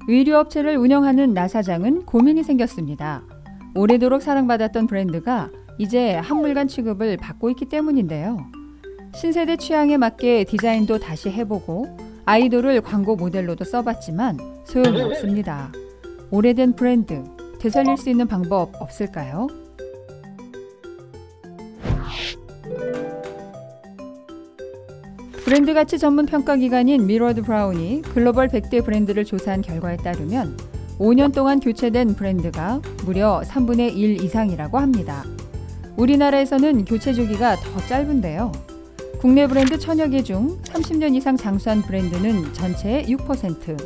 의류업체를 운영하는 나 사장은 고민이 생겼습니다. 오래도록 사랑받았던 브랜드가 이제 한물간 취급을 받고 있기 때문인데요. 신세대 취향에 맞게 디자인도 다시 해보고 아이돌을 광고 모델로도 써봤지만 소용이 없습니다. 오래된 브랜드, 되살릴 수 있는 방법 없을까요? 브랜드 가치 전문 평가기관인 미러드 브라운이 글로벌 100대 브랜드를 조사한 결과에 따르면 5년 동안 교체된 브랜드가 무려 3분의 1 이상이라고 합니다. 우리나라에서는 교체 주기가 더 짧은데요. 국내 브랜드 1000여 개 중 30년 이상 장수한 브랜드는 전체의 6%,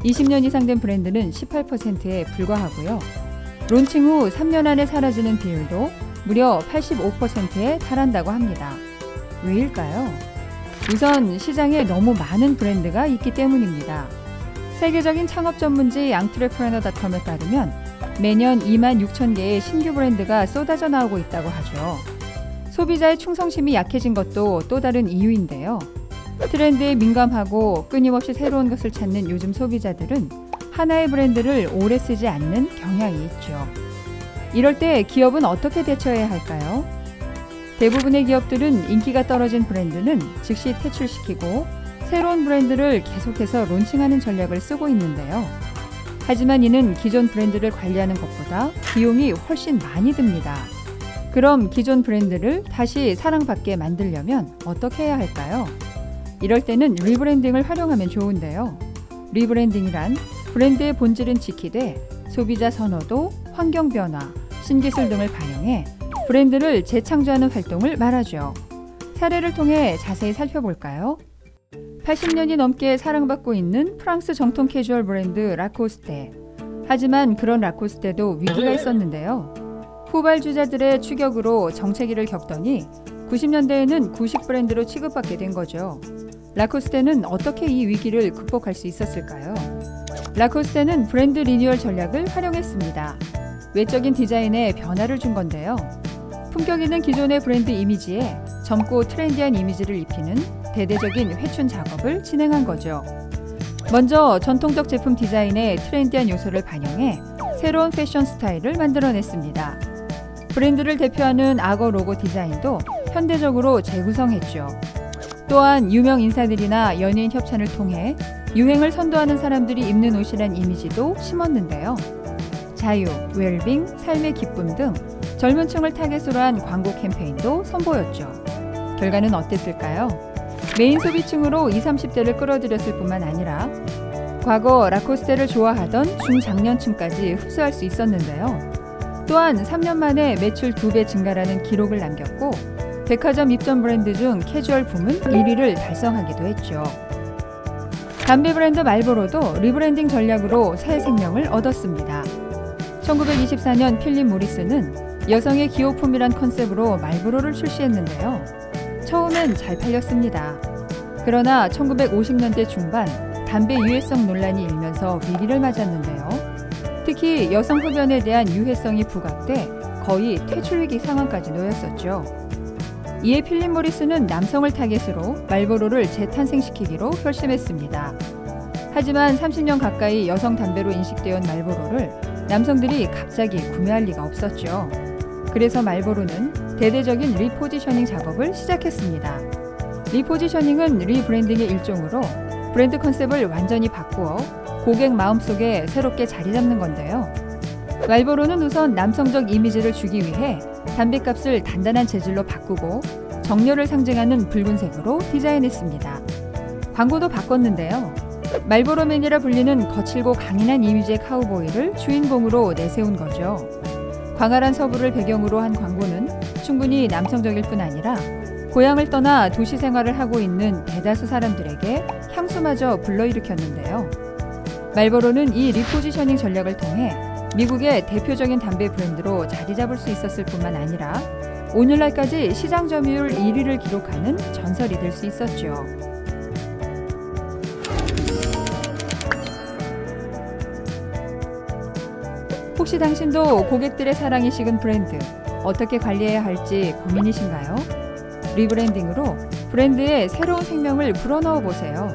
20년 이상 된 브랜드는 18%에 불과하고요. 론칭 후 3년 안에 사라지는 비율도 무려 85%에 달한다고 합니다. 왜일까요? 우선 시장에 너무 많은 브랜드가 있기 때문입니다. 세계적인 창업 전문지 entrepreneur.com에 따르면 매년 26,000개의 신규 브랜드가 쏟아져 나오고 있다고 하죠. 소비자의 충성심이 약해진 것도 또 다른 이유인데요. 트렌드에 민감하고 끊임없이 새로운 것을 찾는 요즘 소비자들은 하나의 브랜드를 오래 쓰지 않는 경향이 있죠. 이럴 때 기업은 어떻게 대처해야 할까요? 대부분의 기업들은 인기가 떨어진 브랜드는 즉시 퇴출시키고 새로운 브랜드를 계속해서 론칭하는 전략을 쓰고 있는데요. 하지만 이는 기존 브랜드를 관리하는 것보다 비용이 훨씬 많이 듭니다. 그럼 기존 브랜드를 다시 사랑받게 만들려면 어떻게 해야 할까요? 이럴 때는 리브랜딩을 활용하면 좋은데요. 리브랜딩이란 브랜드의 본질은 지키되 소비자 선호도, 환경 변화, 신기술 등을 반영해 브랜드를 재창조하는 활동을 말하죠. 사례를 통해 자세히 살펴볼까요? 80년이 넘게 사랑받고 있는 프랑스 정통 캐주얼 브랜드 라코스테. 하지만 그런 라코스테도 위기가 있었는데요. 후발주자들의 추격으로 정체기를 겪더니 90년대에는 구식 브랜드로 취급받게 된 거죠. 라코스테는 어떻게 이 위기를 극복할 수 있었을까요? 라코스테는 브랜드 리뉴얼 전략을 활용했습니다. 외적인 디자인에 변화를 준 건데요. 품격 있는 기존의 브랜드 이미지에 젊고 트렌디한 이미지를 입히는 대대적인 회춘 작업을 진행한 거죠. 먼저 전통적 제품 디자인에 트렌디한 요소를 반영해 새로운 패션 스타일을 만들어냈습니다. 브랜드를 대표하는 악어 로고 디자인도 현대적으로 재구성했죠. 또한 유명 인사들이나 연예인 협찬을 통해 유행을 선도하는 사람들이 입는 옷이란 이미지도 심었는데요. 자유, 웰빙, 삶의 기쁨 등 젊은 층을 타겟으로 한 광고 캠페인도 선보였죠. 결과는 어땠을까요? 메인 소비층으로 20, 30대를 끌어들였을 뿐만 아니라 과거 라코스테를 좋아하던 중장년층까지 흡수할 수 있었는데요. 또한 3년 만에 매출 2배 증가라는 기록을 남겼고 백화점 입점 브랜드 중 캐주얼 부문 1위를 달성하기도 했죠. 담배 브랜드 말보로도 리브랜딩 전략으로 새 생명을 얻었습니다. 1924년 필립 모리스는 여성의 기호품이란 컨셉으로 말보로를 출시했는데요. 처음엔 잘 팔렸습니다. 그러나 1950년대 중반 담배 유해성 논란이 일면서 위기를 맞았는데요. 특히 여성 흡연에 대한 유해성이 부각돼 거의 퇴출 위기 상황까지 놓였었죠. 이에 필립 모리스는 남성을 타겟으로 말보로를 재탄생시키기로 결심했습니다. 하지만 30년 가까이 여성 담배로 인식되어 온 말보로를 남성들이 갑자기 구매할 리가 없었죠. 그래서 말보로는 대대적인 리포지셔닝 작업을 시작했습니다. 리포지셔닝은 리브랜딩의 일종으로 브랜드 컨셉을 완전히 바꾸어 고객 마음속에 새롭게 자리 잡는 건데요. 말보로는 우선 남성적 이미지를 주기 위해 담배값을 단단한 재질로 바꾸고 정열을 상징하는 붉은색으로 디자인했습니다. 광고도 바꿨는데요. 말보로맨이라 불리는 거칠고 강인한 이미지의 카우보이를 주인공으로 내세운 거죠. 광활한 서부를 배경으로 한 광고는 충분히 남성적일 뿐 아니라 고향을 떠나 도시 생활을 하고 있는 대다수 사람들에게 향수마저 불러일으켰는데요. 말보로는 이 리포지셔닝 전략을 통해 미국의 대표적인 담배 브랜드로 자리 잡을 수 있었을 뿐만 아니라 오늘날까지 시장 점유율 1위를 기록하는 전설이 될 수 있었죠. 혹시 당신도 고객들의 사랑이 식은 브랜드 어떻게 관리해야 할지 고민이신가요? 리브랜딩으로 브랜드에 새로운 생명을 불어넣어 보세요.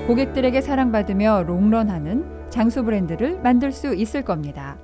고객들에게 사랑받으며 롱런하는 장수 브랜드를 만들 수 있을 겁니다.